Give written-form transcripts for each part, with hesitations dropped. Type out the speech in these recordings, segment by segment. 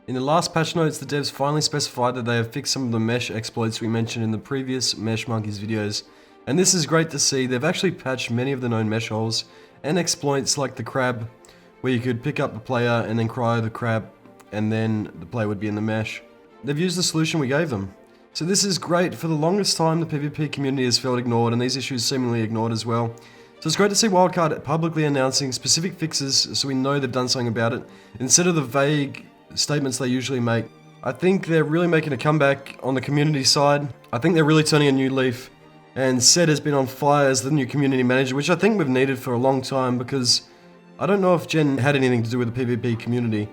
In the last patch notes, the devs finally specified that they have fixed some of the mesh exploits we mentioned in the previous Mesh Monkeys videos. And this is great to see. They've actually patched many of the known mesh holes and exploits like the crab, where you could pick up the player and then cryo the crab, and then the player would be in the mesh. They've used the solution we gave them. So this is great. For the longest time, the PvP community has felt ignored, and these issues seemingly ignored as well. So it's great to see Wildcard publicly announcing specific fixes so we know they've done something about it, instead of the vague statements they usually make. I think they're really making a comeback on the community side. I think they're really turning a new leaf. And H.O.D has been on fire as the new community manager, which I think we've needed for a long time, because I don't know if Jen had anything to do with the PvP community.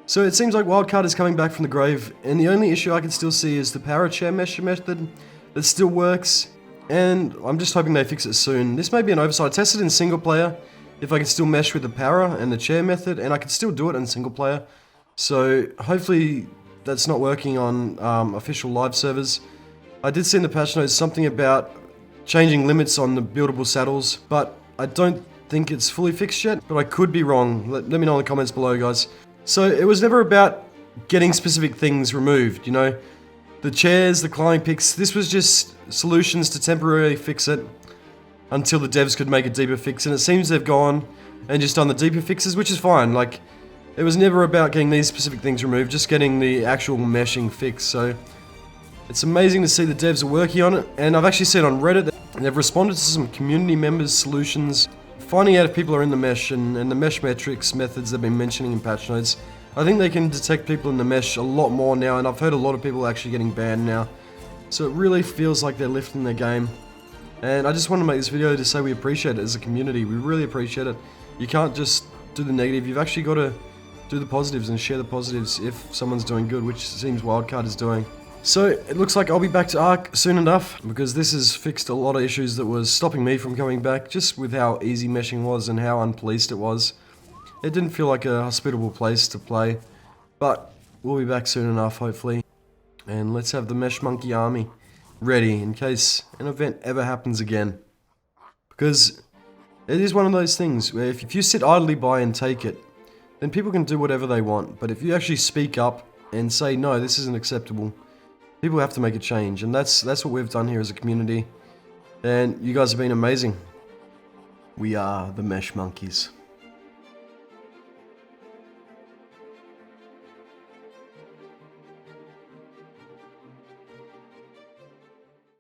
So it seems like Wildcard is coming back from the grave, and the only issue I can still see is the power chair mesh method that still works, and I'm just hoping they fix it soon. This may be an oversight. I tested in single player if I can still mesh with the power and the chair method, and I can still do it in single player. So hopefully that's not working on official live servers. I did see in the patch notes something about changing limits on the buildable saddles, but I don't think it's fully fixed yet, but I could be wrong. Let me know in the comments below, guys. So it was never about getting specific things removed, you know? The chairs, the climbing picks, this was just solutions to temporarily fix it until the devs could make a deeper fix, and it seems they've gone and just done the deeper fixes, which is fine. Like, it was never about getting these specific things removed, just getting the actual meshing fixed. So it's amazing to see the devs are working on it, and I've actually seen on Reddit that they've responded to some community members' solutions, finding out if people are in the mesh, and the mesh metrics methods they've been mentioning in patch notes. I think they can detect people in the mesh a lot more now, and I've heard a lot of people actually getting banned now. So it really feels like they're lifting their game. And I just want to make this video to say we appreciate it as a community. We really appreciate it. You can't just do the negative, you've actually got to do the positives and share the positives if someone's doing good, which seems Wildcard is doing. So it looks like I'll be back to Ark soon enough, because this has fixed a lot of issues that was stopping me from coming back, just with how easy meshing was and how unpoliced it was. It didn't feel like a hospitable place to play, but we'll be back soon enough, hopefully. And let's have the Mesh Monkey army ready in case an event ever happens again. Because it is one of those things where if you sit idly by and take it, then people can do whatever they want. But if you actually speak up and say, no, this isn't acceptable, people have to make a change. And that's what we've done here as a community. And you guys have been amazing. We are the Mesh Monkeys.